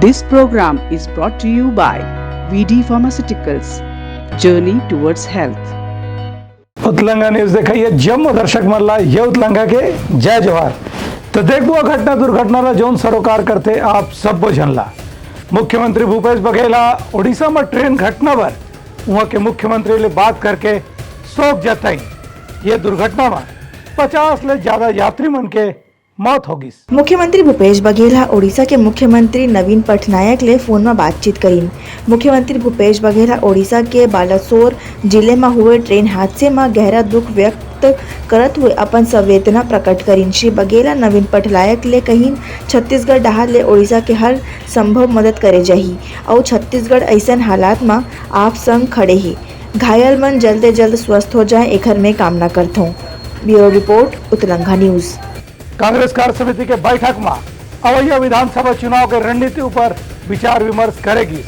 This program is brought to you by VD Pharmaceuticals. Journey towards health. Utlanga news देखिए जम्मू दर्शक मल्ला ये उतलंगा के जय जवाहर। तो देखो घटना दुर्घटना जोन सरोकार करते आप सब जनला मुख्यमंत्री भूपेश बघेल ओडिशा में ट्रेन घटना पर वहाँ के मुख्यमंत्री ले बात करके शोक जताई। ये दुर्घटना में 50 ले ज्यादा यात्री मन के मौत होगी। मुख्यमंत्री भूपेश बघेल ओडिशा के मुख्यमंत्री नवीन पटनायक ले फोन में बातचीत करीन। मुख्यमंत्री भूपेश बघेल ओडिशा के बालासोर जिले में हुए ट्रेन हादसे में गहरा दुख व्यक्त करत हुए अपन संवेदना प्रकट करीन। श्री बघेल नवीन पटनायक ले कहीं छत्तीसगढ़ डहार ले ओडिशा के हर संभव मदद करे जाही और छत्तीसगढ़ ऐसन हालात में आप संग खड़े ही घायल मन जल्द जल्द स्वस्थ हो जाए एकर में कामना करता हूँ। Bureau report उतलंगा news. कांग्रेस कार्य समिति के बैठक में अवैया विधानसभा चुनाव के रणनीति पर विचार विमर्श करेगी।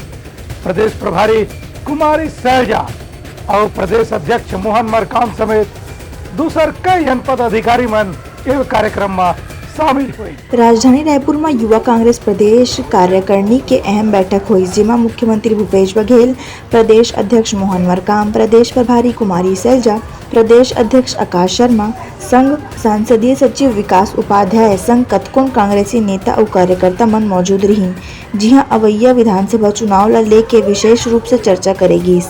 प्रदेश प्रभारी कुमारी शैलजा और प्रदेश अध्यक्ष मोहन मरकाम समेत दूसर कई जनपद अधिकारी मन इस कार्यक्रम में शामिल हुए। राजधानी रायपुर में युवा कांग्रेस प्रदेश कार्यकारिणी के अहम बैठक हुई, जिसमें मुख्यमंत्री भूपेश बघेल, प्रदेश अध्यक्ष मोहन मरकाम, प्रदेश प्रभारी कुमारी शैलजा, प्रदेश अध्यक्ष आकाश शर्मा, संघ सांसदीय सचिव विकास उपाध्याय, संघ कतकोन कांग्रेसी नेता और कार्यकर्ता मन मौजूद रही। जी हां, अवैया विधानसभा चुनाव ला लेके विशेष रूप से चर्चा करेगी।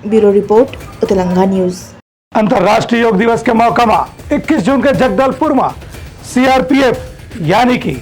Bureau report उतलंगा news. अंतर्राष्ट्रीय योग दिवस के मौका में 21 जून के जगदलपुर में सीआरपीएफ यानी कि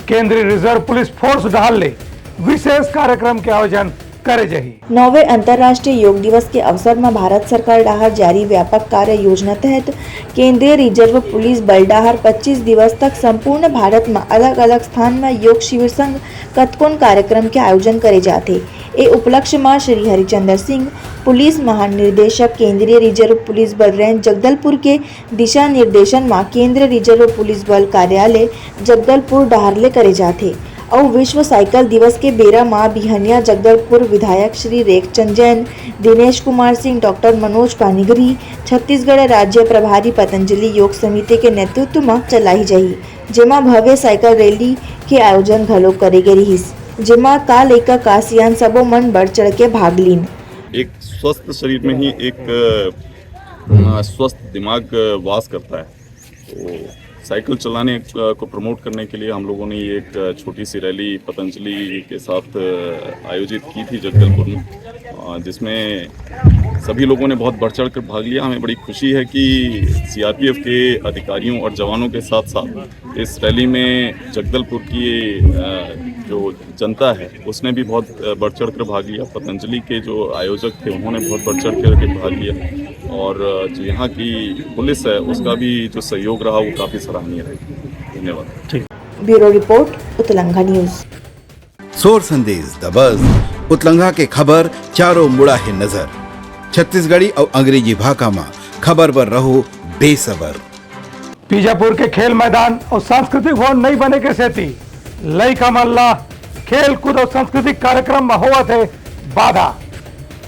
केंद्रीय रिजर्व पुलिस फोर्स डहाल ले विशेष कार्यक्रम के आयोजन करे जाही। 9वें अंतर्राष्ट्रीय योग दिवस के अवसर में भारत सरकार डहार जारी व्यापक कार्य योजना तहत केंद्रीय रिजर्व पुलिस बल डहार 25 दिवस तक संपूर्ण भारत में अलग अलग स्थान में योग शिविर संग कतकोन कार्यक्रम के आयोजन करे जाते। ए उपलक्ष्य में श्री हरिचंद्र सिंह, पुलिस महानिदेशक, केंद्रीय रिजर्व पुलिस बल रेंज जगदलपुर के दिशा निर्देशन में केंद्रीय रिजर्व पुलिस बल कार्यालय जगदलपुर डहारले करे जाते और विश्व साइकिल दिवस के बेरा माँ बिहनिया जगदलपुर विधायक श्री रेखचंद जैन, दिनेश कुमार सिंह, डॉक्टर मनोज पानीगरी, छत्तीसगढ़ राज्य प्रभारी पतंजलि योग समिति के नेतृत्व में चलाई जाही, जेमा भव्य साइकिल रैली के आयोजन घलो करे गे रहिस, जेमा का लेकर कासियान सबो मन बढ़ चढ़ के भाग लीन। एक स्वस्थ शरीर में ही एक स्वस्थ दिमाग वास करता है। तो साइकिल चलाने को प्रमोट करने के लिए हम लोगों ने ये एक छोटी सी रैली पतंजलि के साथ आयोजित की थी जगदलपुर में, जिसमें सभी लोगों ने बहुत बढ़ चढ़ कर भाग लिया। हमें बड़ी खुशी है कि सीआरपीएफ के अधिकारियों और जवानों के साथ साथ इस रैली में जगदलपुर की जो जनता है उसने भी बहुत बढ़ चढ़ कर भाग लिया। पतंजलि के जो आयोजक थे उन्होंने बहुत बढ़ चढ़ कर भाग लिया और जो यहाँ की पुलिस है उसका भी जो सहयोग रहा वो काफ़ी सराहनीय रहा। धन्यवाद। Bureau report उतलंगा news. सोर संदेश द बज़ उतलंगा के खबर चारों मुड़ा है नजर। छत्तीसगढ़ी और अंग्रेजी भाषा में खबर पर रहो बेसबर। बीजापुर के खेल मैदान और सांस्कृतिक भवन नहीं बने के सेती लइका मल्ला खेल कूद और सांस्कृतिक कार्यक्रम में होवत है बाधा।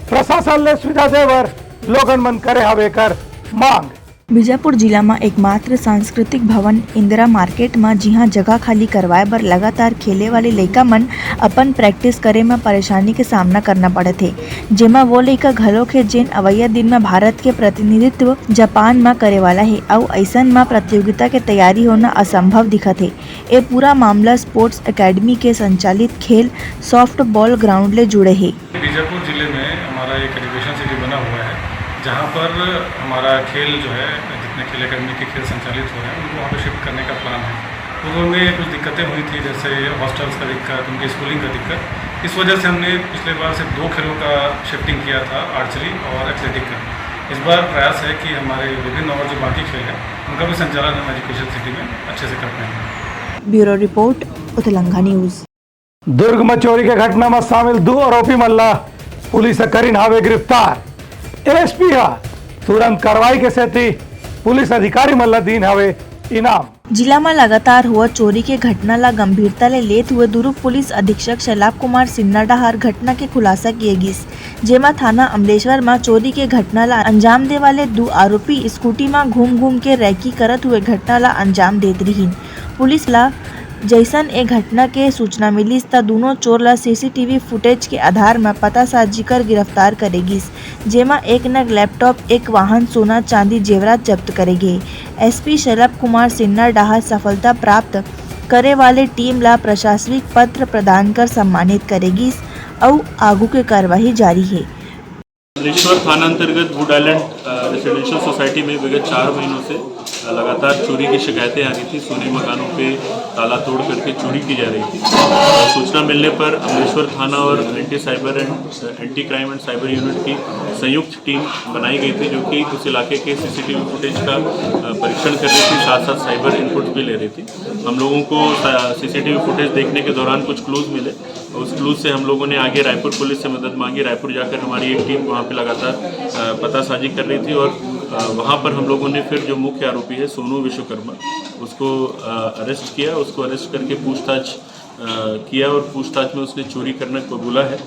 प्रशासन ने सुविधा देवर लोगन मन करे हवे कर मांग। बीजापुर जिला में एकमात्र सांस्कृतिक भवन इंदिरा मार्केट में जिहाँ जगह खाली करवाए बर लगातार खेले वाले लइका मन अपन प्रैक्टिस करे में परेशानी के सामना करना पड़े थे, जेमा वो लइका घलो के जेन अवैया दिन में भारत के प्रतिनिधित्व जापान में करे वाला है और ऐसन में प्रतियोगिता के तैयारी होना असंभव दिखत है। ये पूरा मामला स्पोर्ट्स एकेडमी के संचालित खेल सॉफ्ट बॉल ग्राउंड ले जुड़े है। बीजापुर जिले में हमारा एक एजुकेशन सिटी बना हुआ है जहाँ पर हमारा खेल जो है जितने खेल अकेडमी के खेल संचालित हो रहे हैं उनको वहाँ पर शिफ्ट करने का प्लान है। उनमें कुछ दिक्कतें हुई थी, जैसे हॉस्टल्स का दिक्कत, उनकी स्कूलिंग का दिक्कत। इस वजह से हमने पिछले बार से 2 खेलों का शिफ्टिंग किया था, आर्चरी और एथलेटिक का। इस बार प्रयास है कि हमारे विभिन्न और जो बाकी खेल हैं उनका भी संचालन हम एजुकेशन सिटी में अच्छे से कर पाएंगे। Bureau report उतलंगा news. दुर्ग में चोरी के घटना में शामिल 2 आरोपी मल्ला पुलिस करीन हावे गिरफ्तार। एसपी तुरंत कार्रवाई के सेती पुलिस अधिकारी मल्ला दीन हवे इनाम। जिला में लगातार हुआ चोरी के घटना ला गंभीरता ले लेत हुए दुर्ग पुलिस अधीक्षक शैलाब कुमार सिन्हा डहार घटना के खुलासा किए गिस, जेमा थाना अमलेश्वर में चोरी के घटना ला अंजाम दे वाले 2 आरोपी स्कूटी में घूम घूम के रैकी करत हुए घटना ला अंजाम देत रहीन। पुलिस ला जैसन ए घटना के सूचना मिलीस त दोनों चोर ला सीसीटीवी फुटेज के आधार में पतासाजी कर गिरफ्तार करेगिस, जेमा एक नग लैपटॉप, एक वाहन, सोना चांदी जेवरात जब्त करेगे। एसपी शलभ कुमार सिन्हा डाहर सफलता प्राप्त करे वाले टीम ला प्रशासनिक पत्र प्रदान कर सम्मानित करेगिस और आगू के कार्यवाही जारी है। अमलेश्वर थाना अंतर्गत वुड आइलैंड रेसिडेंशियल सोसाइटी में विगत 4 महीनों से लगातार चोरी की शिकायतें आ रही थी। सोने मकानों पे ताला तोड़ करके चोरी की जा रही थी। सूचना मिलने पर अमलेश्वर थाना और anti crime and cyber unit की संयुक्त टीम बनाई गई थी, जो कि उस इलाके के सीसीटीवी फुटेज का परीक्षण कर रही थी, साथ साथ साइबर इनपुट भी ले रही थी। हम लोगों को सीसीटीवी फुटेज देखने के दौरान कुछ क्लूज मिले। उस क्लूज से हम लोगों ने आगे रायपुर पुलिस से मदद मांगी। रायपुर जाकर हमारी एक टीम वहाँ पे लगातार पतासाजी कर रही थी और वहाँ पर हम लोगों ने फिर जो मुख्य आरोपी है सोनू विश्वकर्मा, उसको अरेस्ट किया। उसको अरेस्ट करके पूछताछ किया और पूछताछ में उसने चोरी करना कबूला है।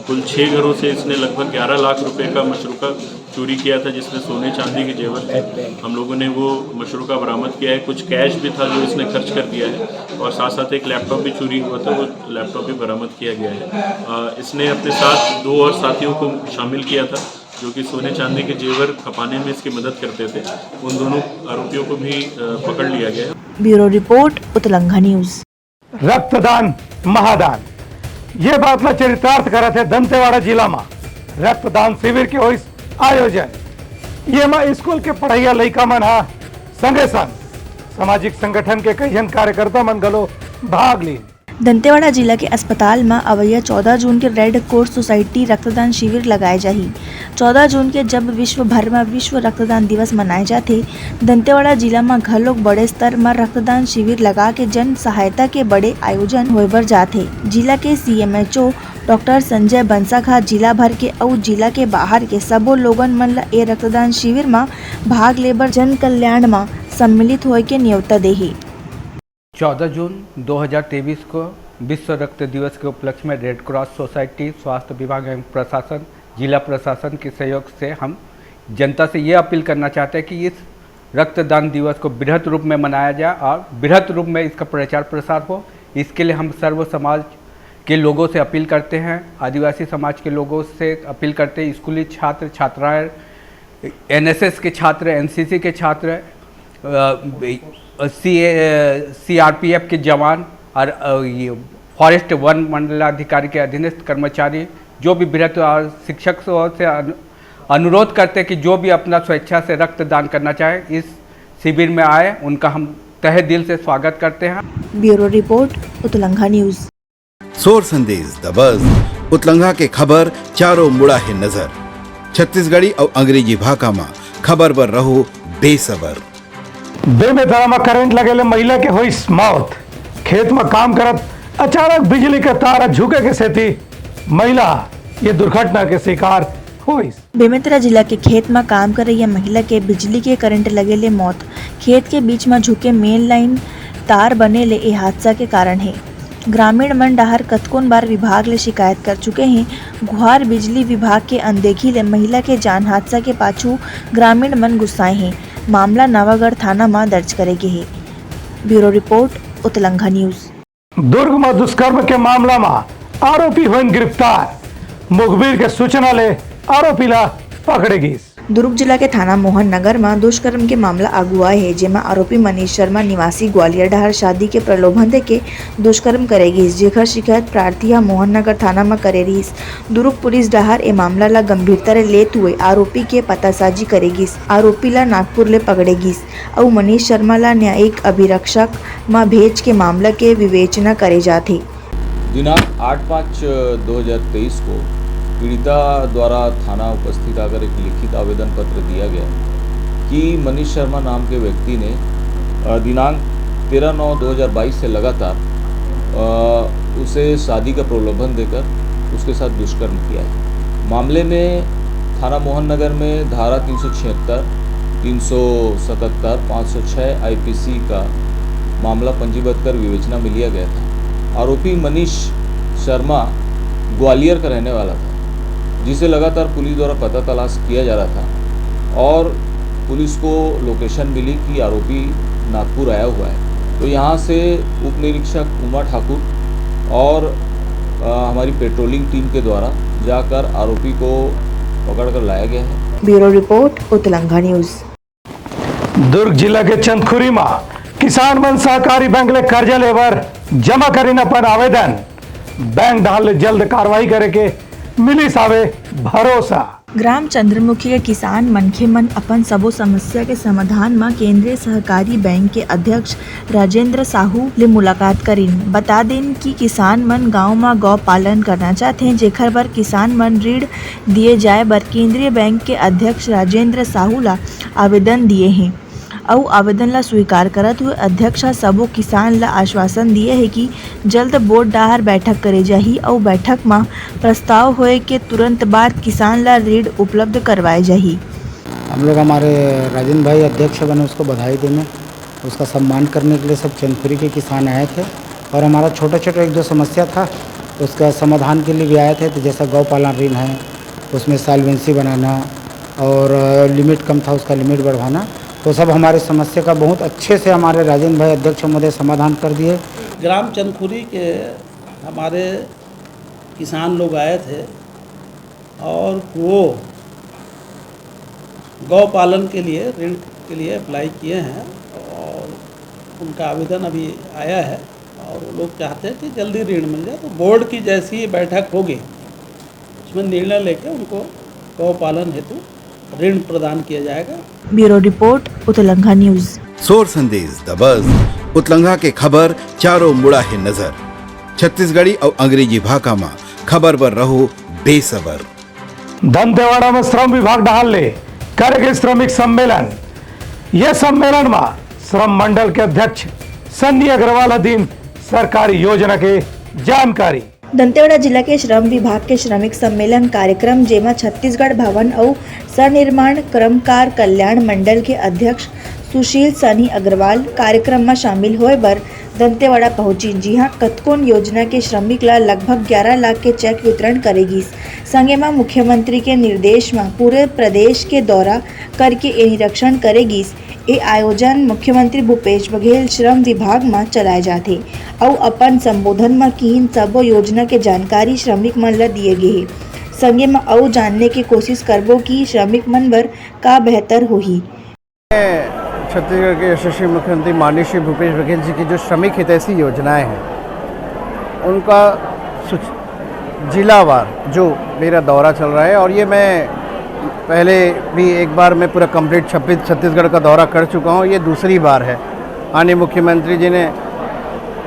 कुल 6 घरों से इसने लगभग 11 लाख रुपए का मशरूका चोरी किया था, जिसमें सोने चांदी के जेवर थे। हम लोगों ने वो मशरूका बरामद किया है। कुछ कैश भी था जो इसने खर्च कर दिया है और साथ साथ एक लैपटॉप भी चोरी हुआ था, वो लैपटॉप भी बरामद किया गया है। इसने अपने साथ 2 और साथियों को शामिल किया था, जो कि सोने चांदी के जेवर खपाने में इसकी मदद करते थे। उन दोनों आरोपियों को भी पकड़ लिया गया है। ब्यूरो रिपोर्ट उत्तलंघा न्यूज। रक्तदान महादान ये बातला चरितार्थ करत है दंतेवाड़ा जिला में रक्तदान शिविर के होइस आयोजन। ये में स्कूल के पढ़ैया लइका मन हा संगे संग सामाजिक संगठन के कई जन कार्यकर्ता मन गलो भाग ली। दंतेवाड़ा जिला के अस्पताल में अवैया 14 जून के रेड क्रॉस सोसाइटी रक्तदान शिविर लगाए जाही। 14 जून के जब विश्व भर में विश्व रक्तदान दिवस मनाए जाते, दंतेवाड़ा जिला में घलोक बड़े स्तर में रक्तदान शिविर लगा के जन सहायता के बड़े आयोजन होबर जाते। जिला के CMHO डॉक्टर संजय बंसाखा जिला भर के और जिला के बाहर के सबो लोगन मन ला ए रक्तदान शिविर में भाग लेबर जन कल्याण में सम्मिलित होए के न्योता देही। 14 जून 2023 को विश्व रक्त दिवस के उपलक्ष्य में रेड क्रॉस सोसाइटी, स्वास्थ्य विभाग एवं प्रशासन, जिला प्रशासन के सहयोग से हम जनता से ये अपील करना चाहते हैं कि इस रक्तदान दिवस को बृहत रूप में मनाया जाए और बृहत रूप में इसका प्रचार प्रसार हो। इसके लिए हम सर्व समाज के लोगों से अपील करते हैं, आदिवासी समाज के लोगों से अपील करते हैं, स्कूली छात्र छात्राएँ, NSS के छात्र, NCC के छात्र, CRPF के जवान और फॉरेस्ट वन मंडलाधिकारी के अधीनस्थ कर्मचारी, जो भी बृहत और शिक्षक से अनुरोध करते हैं कि जो भी अपना स्वेच्छा से रक्तदान करना चाहे इस शिविर में आए, उनका हम तहे दिल से स्वागत करते हैं। ब्यूरो रिपोर्ट उत्तलंघा न्यूज। सोर संदेश द बज़ उतलंघा के खबर चारों मुड़ा है नजर। छत्तीसगढ़ी और अंग्रेजी भाषा में खबर पर रहो बेसबर। बेमेतरा में करंट लगेले महिला के हुई मौत। खेत में काम करत अचानक बिजली के तार झुके के सेती महिला ये दुर्घटना के शिकार हुई। बेमेतरा जिला के खेत में काम कर रही महिला के बिजली के करंट लगेले मौत। खेत के बीच में झुके मेन लाइन तार बने ले ए हादसा के कारण है। ग्रामीण मन डाहर कतकोन बार विभाग ले शिकायत कर चुके हैं। गुहार बिजली विभाग के अनदेखी ले महिला के जान हादसा के पाछू ग्रामीण मन गुस्साए हैं। मामला नवागढ़ थाना में दर्ज करेगे है। ब्यूरो रिपोर्ट उत्तलंघा न्यूज। दुर्ग में दुष्कर्म के मामला में आरोपी हुए गिरफ्तार। मुखबिर के सूचना ले आरोपी ला पकड़ेगी। दुर्ग जिला के थाना मोहन नगर में दुष्कर्म के मामला अगुआ है, जेमा आरोपी मनीष शर्मा निवासी ग्वालियर डाहर शादी के प्रलोभन दे के दुष्कर्म करेगी, जेकर शिकायत प्रार्थी मोहन नगर थाना में करे रही। दुर्ग पुलिस डाहर ए मामला ला गंभीरता ले लेते हुए आरोपी के पतासाजी करेगी। आरोपी ला नागपुर ले पकड़ेगी और मनीष शर्मा ला न्यायिक अभिरक्षक में भेज के मामला के विवेचना करे जाते। दिनांक 8/5/2023 को पीड़िता द्वारा थाना उपस्थित आकर एक लिखित आवेदन पत्र दिया गया कि मनीष शर्मा नाम के व्यक्ति ने दिनांक 13/9/2022 से लगातार उसे शादी का प्रलोभन देकर उसके साथ दुष्कर्म किया है। मामले में थाना मोहन नगर में धारा 376, 377, 506 IPC का मामला पंजीबद्ध कर विवेचना में लिया गया था। आरोपी मनीष शर्मा ग्वालियर का रहने वाला था, जिसे लगातार पुलिस द्वारा पता तलाश किया जा रहा था और पुलिस को लोकेशन मिली कि आरोपी नागपुर आया हुआ है। तो यहाँ से उप निरीक्षक उमा ठाकुर और हमारी पेट्रोलिंग टीम के द्वारा जाकर आरोपी को पकड़कर लाया गया है। ब्यूरो रिपोर्ट उतलंगा न्यूज़। दुर्ग जिला के चंदखुरी में किसान मन सहकारी बैंक ले कर्जा लेबर जमा करीन अपन आवेदन, बैंक डाल जल्द कार्रवाई करे के मिली सावे भरोसा। ग्राम चंद्रमुखी के किसान मनखे मन अपन सबो समस्या के समाधान में केंद्रीय सहकारी बैंक के अध्यक्ष राजेंद्र साहू ले मुलाकात करीन। बता दें कि किसान मन गांव में गौ पालन करना चाहते हैं, जेखर बर किसान मन ऋण दिए जाए बर केंद्रीय बैंक के अध्यक्ष राजेंद्र साहू ला आवेदन दिए हैं। और आवेदन ला स्वीकार करत हुए अध्यक्ष सबो किसान ला आश्वासन दिए है कि जल्द बोर्ड डाहर बैठक करे जाही और बैठक में प्रस्ताव होए के तुरंत बाद किसान ला ऋण उपलब्ध करवाए जाही। हम लोग हमारे राजेंद्र भाई अध्यक्ष बने, उसको बधाई देने, उसका सम्मान करने के लिए सब चंदखुरी के किसान आए थे और हमारा छोटा छोटा एक दो समस्या था उसका समाधान के लिए भी आए थे। तो जैसा गौ पालन ऋण है उसमें सॉल्वेंसी बनाना और लिमिट कम था उसका लिमिट बढ़वाना, तो सब हमारे समस्या का बहुत अच्छे से हमारे राजेंद्र भाई अध्यक्ष महोदय समाधान कर दिए। ग्राम चंदखुरी के हमारे किसान लोग आए थे और वो गौ पालन के लिए ऋण के लिए अप्लाई किए हैं और उनका आवेदन अभी आया है और वो लोग चाहते हैं कि जल्दी ऋण मिल जाए। तो बोर्ड की जैसी बैठक होगी उसमें निर्णय लेकर उनको गौ पालन हेतु ऋण प्रदान किया जाएगा। ब्यूरो रिपोर्ट उतलंगा न्यूज़। सोर संदेश द बज़ उतलंगा के खबर चारों मुड़ा है नजर। छत्तीसगढ़ी और अंग्रेजी भाषा में खबर पर रहो बेसबर। दंतेवाड़ा में श्रम विभाग डाल ले करेंगे श्रमिक सम्मेलन। यह सम्मेलन में श्रम मंडल के अध्यक्ष सन्नी अग्रवाल अधीन सरकारी योजना के जानकारी। दंतेवाड़ा जिला के श्रम विभाग के श्रमिक सम्मेलन कार्यक्रम जेमा छत्तीसगढ़ भवन और सनिर्माण कर्मकार कल्याण मंडल के अध्यक्ष सुशील सनी अग्रवाल कार्यक्रम में शामिल होए बर दंतेवाड़ा पहुंची। जी हां, कतकोन योजना के श्रमिक ला लगभग 11 लाख के चेक वितरण करेगी। संगे में मुख्यमंत्री के निर्देश में पूरे प्रदेश के दौरा करके ए निरीक्षण करेगी। ये आयोजन मुख्यमंत्री भूपेश बघेल श्रम विभाग में चलाए जाते और अपन संबोधन में किन सबो योजना के जानकारी श्रमिक मन ला दिए गए। संगे में और जानने की कोशिश करबो कि श्रमिक मन बर का बेहतर होही। छत्तीसगढ़ के यशस्वी मुख्यमंत्री माननीय श्री भूपेश बघेल जी की जो श्रमिक हितैषी योजनाएं हैं उनका जिलावार जो मेरा दौरा चल रहा है और ये मैं पहले भी एक बार मैं पूरा कंप्लीट छत्तीसगढ़ का दौरा कर चुका हूँ। ये दूसरी बार है। माननीय मुख्यमंत्री जी ने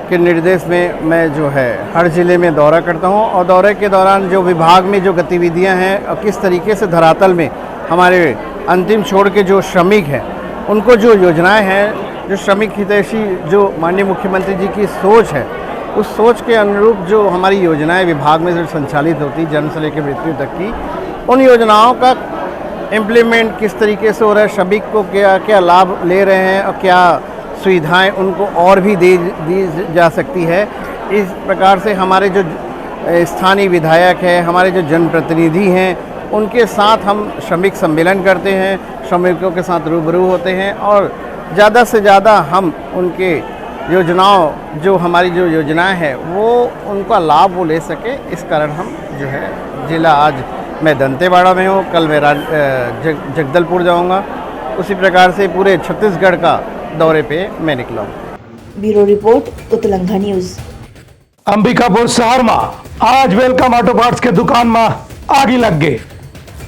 के निर्देश में मैं जो है हर ज़िले में दौरा करता हूँ और दौरे के दौरान जो विभाग में जो गतिविधियाँ हैं और किस तरीके से धरातल में हमारे अंतिम छोड़ के जो श्रमिक हैं उनको जो योजनाएं हैं, जो श्रमिक हितैषी जो माननीय मुख्यमंत्री जी की सोच है उस सोच के अनुरूप जो हमारी योजनाएं विभाग में जो संचालित होती जन्म से लेकर मृत्यु तक की, उन योजनाओं का इम्प्लीमेंट किस तरीके से हो रहा है, श्रमिक को क्या क्या लाभ ले रहे हैं और क्या सुविधाएं उनको और भी दी जा सकती है। इस प्रकार से हमारे जो स्थानीय विधायक हैं, हमारे जो जनप्रतिनिधि हैं, उनके साथ हम श्रमिक सम्मेलन करते हैं, श्रमिकों के साथ रूबरू होते हैं और ज़्यादा से ज़्यादा हम उनके योजनाओं जो हमारी जो योजनाएं हैं वो उनका लाभ वो ले सके। इस कारण हम जो है जिला आज मैं दंतेवाड़ा में हूँ, कल मैं जगदलपुर जाऊँगा, उसी प्रकार से पूरे छत्तीसगढ़ का दौरे पे मैं निकला हूँ। ब्यूरो रिपोर्ट उतलंगा न्यूज़। अंबिकापुर शहर में आज वेलकम ऑटो पार्ट्स के दुकान में आगी लग गई।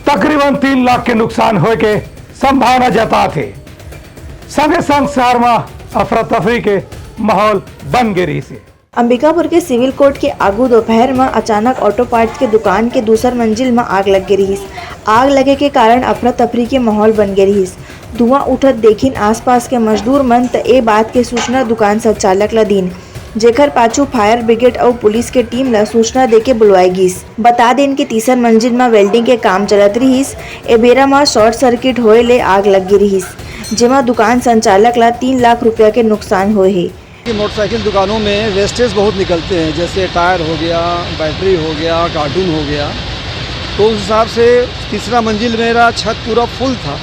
तकरीबन 3 लाख के नुकसान होए के संभावना जताते संगे संग शहर में अफरा तफरी के माहौल बन गई से। अंबिकापुर के सिविल कोर्ट के आगू दोपहर में अचानक ऑटो पार्ट्स के दुकान के दूसर मंजिल में आग लग गई। आग लगे के कारण अफरा तफरी के माहौल बन गई। धुआं उठत देखिन आसपास के मजदूर मन त ए बात के सूचना दुकान संचालक ला दीन, जेकर पाछू फायर ब्रिगेड और पुलिस के टीम ला सूचना देके बुलवाई गिस। बता दें कि तीसर मंजिल में वेल्डिंग के काम चलत रहीस। ए बेरा में शॉर्ट सर्किट होए ले आग लग गई रहीस, जेमा दुकान संचालक ला 3 लाख रुपया के नुकसान हुए है। मोटरसाइकिल दुकानों में वेस्टेज बहुत निकलते हैं, जैसे टायर हो गया, बैटरी हो गया, कार्टून हो गया, तो उस हिसाब से तीसरा मंजिल मेरा छत पूरा फुल था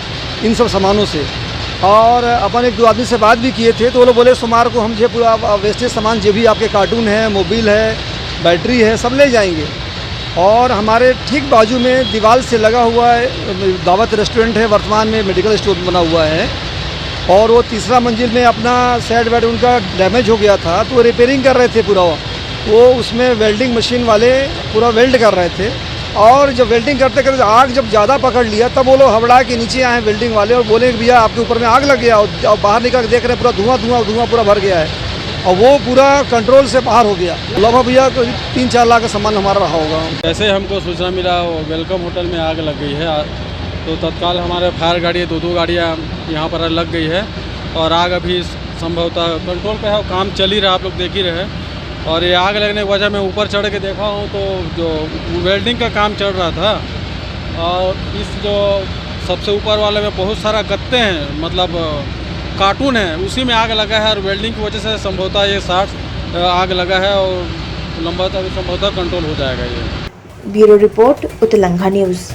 इन सब सामानों से। और अपन एक दो आदमी से बात भी किए थे, तो वो लोग बोले सोमवार को हम जो पूरा वेस्टेज सामान जो भी आपके कार्टून है, मोबिल है, बैटरी है, सब ले जाएंगे। और हमारे ठीक बाजू में दीवार से लगा हुआ है दावत रेस्टोरेंट है, वर्तमान में मेडिकल स्टोर बना हुआ है। और वो तीसरा मंजिल में अपना साइड बेड उनका डैमेज हो गया था, तो वो रिपेयरिंग कर रहे थे पूरा। वो उसमें वेल्डिंग मशीन वाले पूरा वेल्ड कर रहे थे। और जब वेल्डिंग करते करते आग जब ज़्यादा पकड़ लिया, तब वो लोग हबड़ा के नीचे आए वेल्डिंग वाले और बोले कि भैया आपके ऊपर में आग लग गया। और बाहर निकल के देख रहे पूरा धुआं पूरा भर गया है और वो पूरा कंट्रोल से बाहर हो गया। लगभग भैया 3-4 लाख का सामान हमारा रहा होगा। जैसे हमको सूचना मिला वेलकम होटल में आग लग गई है, तो तत्काल हमारे फायर गाड़ी 2 गाड़ियाँ यहाँ पर लग गई है और आग अभी संभवतः कंट्रोल पे है, काम चल ही रहा, आप लोग देख ही रहे। और ये आग लगने की वजह मैं ऊपर चढ़ के देखा हूँ तो जो वेल्डिंग का काम चल रहा था और इस जो सबसे ऊपर वाले में बहुत सारा गत्ते हैं, मतलब कार्टून है, उसी में आग लगा है और वेल्डिंग की वजह से संभवतः ये शॉर्ट आग लगा है और संभवतः कंट्रोल हो जाएगा। ये ब्यूरो रिपोर्ट उतलंघा न्यूज़।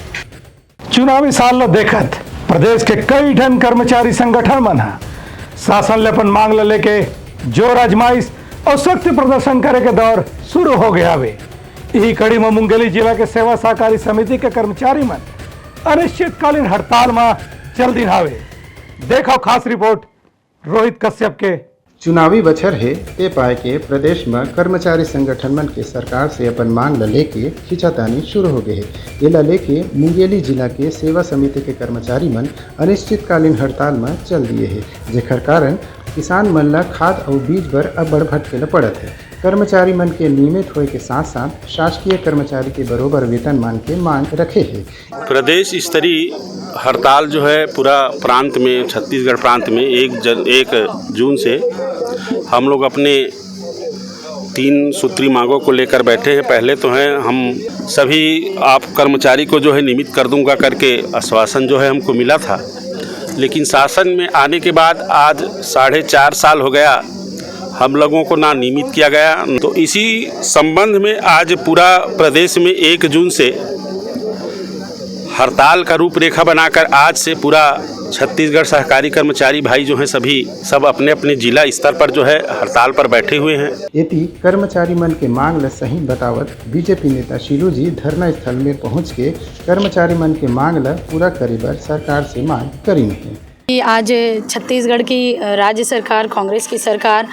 चुनावी साल देखत प्रदेश के कई ठन कर्मचारी संगठन मन शासन ले अपन मांग लेके जोर आजमाइश और शक्ति प्रदर्शन करे के दौर शुरू हो गया वे। यही कड़ी में मुंगेली जिला के सेवा सहकारी समिति के कर्मचारी मन अनिश्चितकालीन हड़ताल में चल दिन हावे। देखो खास रिपोर्ट रोहित कश्यप के। चुनावी बछर है ते पाए के प्रदेश में कर्मचारी संगठन मन के सरकार से अपन मांग ल लेके खींचातानी शुरू हो गए है। ये ल लेके मुंगेली जिला के सेवा समिति के कर्मचारी मन अनिश्चितकालीन हड़ताल में चल दिए है, जेकर कारण किसान मन ला खाद और बीज बर अब्बड़ भटके ल पड़त है। कर्मचारी मन के नियमित होए के साथ साथ शासकीय कर्मचारी के बरोबर वेतन मान के मांग रखे है। प्रदेश स्तरीय हड़ताल जो है पूरा प्रांत में, छत्तीसगढ़ प्रांत में 1 जून से हम लोग अपने 3 सूत्री मांगों को लेकर बैठे हैं। पहले तो है हम सभी आप कर्मचारी को जो है नियमित कर दूंगा करके आश्वासन जो है हमको मिला था, लेकिन शासन में आने के बाद आज 4.5 साल हो गया, हम लोगों को ना नियमित किया गया। तो इसी संबंध में आज पूरा प्रदेश में 1 जून से हड़ताल का रूपरेखा बनाकर आज से पूरा छत्तीसगढ़ सहकारी कर्मचारी भाई जो हैं सब अपने अपने जिला स्तर पर जो है हड़ताल पर बैठे हुए हैं। यदि कर्मचारी मन के मांग ल सही बतावत बीजेपी नेता शीलू जी धरना स्थल में पहुंच के कर्मचारी मन के मांग ल पूरा करे बर सरकार से मांग करी है। आज छत्तीसगढ़ की राज्य सरकार, कांग्रेस की सरकार,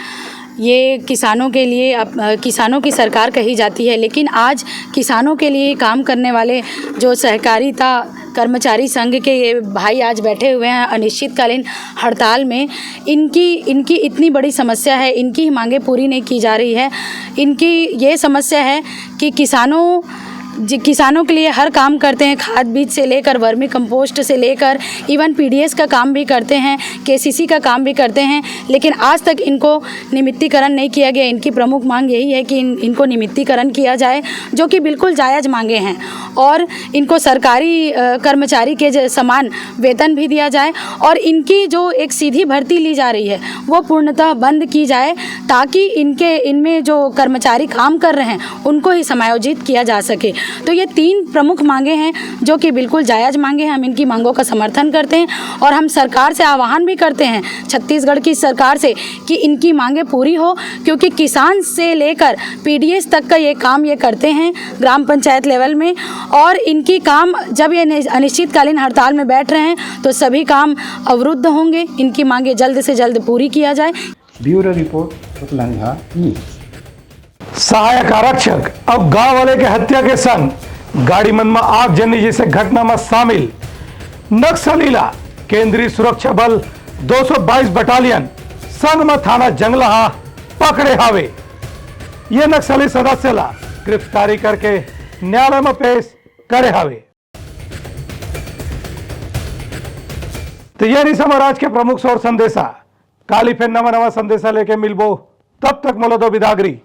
ये किसानों के लिए किसानों की सरकार कही जाती है, लेकिन आज किसानों के लिए काम करने वाले जो सहकारिता कर्मचारी संघ के भाई आज बैठे हुए हैं अनिश्चितकालीन हड़ताल में। इनकी इतनी बड़ी समस्या है, इनकी मांगें पूरी नहीं की जा रही है। इनकी ये समस्या है कि किसानों के लिए हर काम करते हैं, खाद बीज से लेकर वर्मी कंपोस्ट से लेकर इवन पीडीएस का काम भी करते हैं, केसीसी का काम भी करते हैं, लेकिन आज तक इनको नियमितीकरण नहीं किया गया। इनकी प्रमुख मांग यही है कि इनको नियमितीकरण किया जाए, जो कि बिल्कुल जायज़ मांगे हैं, और इनको सरकारी कर्मचारी के समान वेतन भी दिया जाए और इनकी जो एक सीधी भर्ती ली जा रही है वो पूर्णतः बंद की जाए, ताकि इनमें जो कर्मचारी काम कर रहे हैं उनको ही समायोजित किया जा सके। तो ये 3 प्रमुख मांगे हैं जो कि बिल्कुल जायज़ मांगे हैं। हम इनकी मांगों का समर्थन करते हैं और हम सरकार से आह्वान भी करते हैं, छत्तीसगढ़ की सरकार से, कि इनकी मांगे पूरी हो, क्योंकि किसान से लेकर पीडीएस तक का ये काम ये करते हैं ग्राम पंचायत लेवल में, और इनकी काम जब ये अनिश्चितकालीन हड़ताल में बैठ रहे हैं तो सभी काम अवरुद्ध होंगे। इनकी मांगे जल्द से जल्द पूरी किया जाए। ब्यूरो रिपोर्ट उतलंघा न्यूज़। सहायक आरक्षक अब गांव वाले के हत्या के संग गाड़ी मन में आग जनी जैसे घटना में शामिल नक्सलीला केंद्रीय सुरक्षा बल 222 बटालियन संग में थाना जंगलहा पकड़े हावे। ये नक्सली सदस्य ला गिरफ्तारी करके न्यायालय में पेश करे हावे। तो ये नहीं समाज के प्रमुख शोर संदेशा काली फिर नवा संदेशा लेके मिलबो, तब तक मोलो दो बिदागरी।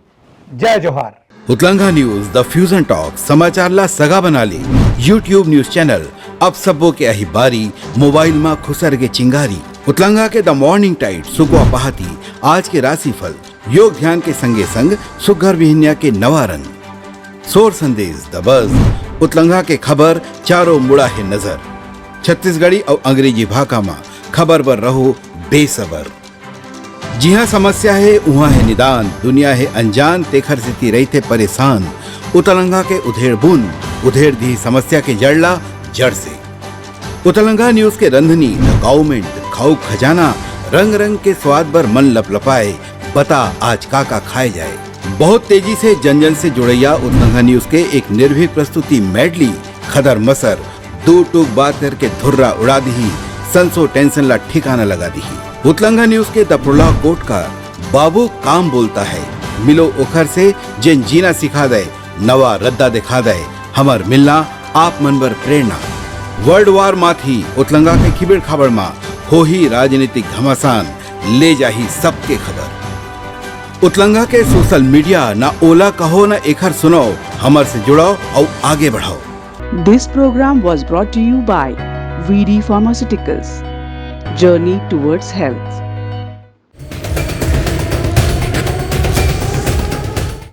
जय जोहार। उतलंघा न्यूज द फ्यूजन टॉक समाचार ला सगा बना ली। यूट्यूब न्यूज चैनल अब सबो के अही बारी मोबाइल में खुसर के चिंगारी। उतलंघा के द मॉर्निंग टाइड सुगवा पहाती आज के राशिफल योग ध्यान के संगे संग सुगर विहिन्या के नवारन सोर संदेश द बज उतलंघा के खबर चारों मुड़ा है नजर छत्तीसगढ़ी और अंग्रेजी भाषा में खबर पर रहो बेसबर। जी हाँ, समस्या है वहाँ है निदान, दुनिया है अनजान तेखर से ती रही थे परेशान। उतलंगा के उधेड़ बुन उधेड़ दी समस्या के जड़ला जड़ से। उतलंगा न्यूज के रंधनी गवर्नमेंट खाऊ खजाना रंग रंग के स्वाद पर मन लपलपाए, बता आज का खाए जाए। बहुत तेजी से जन जन से जुड़ैया उतलंगा न्यूज के एक निर्भीक प्रस्तुति मेडली खदर मसर दो टूक बात करके धुर्रा उड़ा दी, संसो टेंशन ला ठिकाना लगा दी। उतलंगा न्यूज के दपुरला कोट का बाबू काम बोलता है, मिलो ओखर से जिन जीना सिखा दे, नवा रद्दा दिखा दे, हमर मिलना आप मन बर प्रेरणा। वर्ल्ड वार माथी उतलंगा के खिबड़ खबर मा हो ही राजनीतिक घमासान, ले जाही सबके खबर। उतलंगा के सोशल मीडिया ना ओला कहो ना एखर सुनो, हमर से जुड़ो और आगे बढ़ाओ। This program was brought to you by VD Pharmaceuticals. Journey towards health.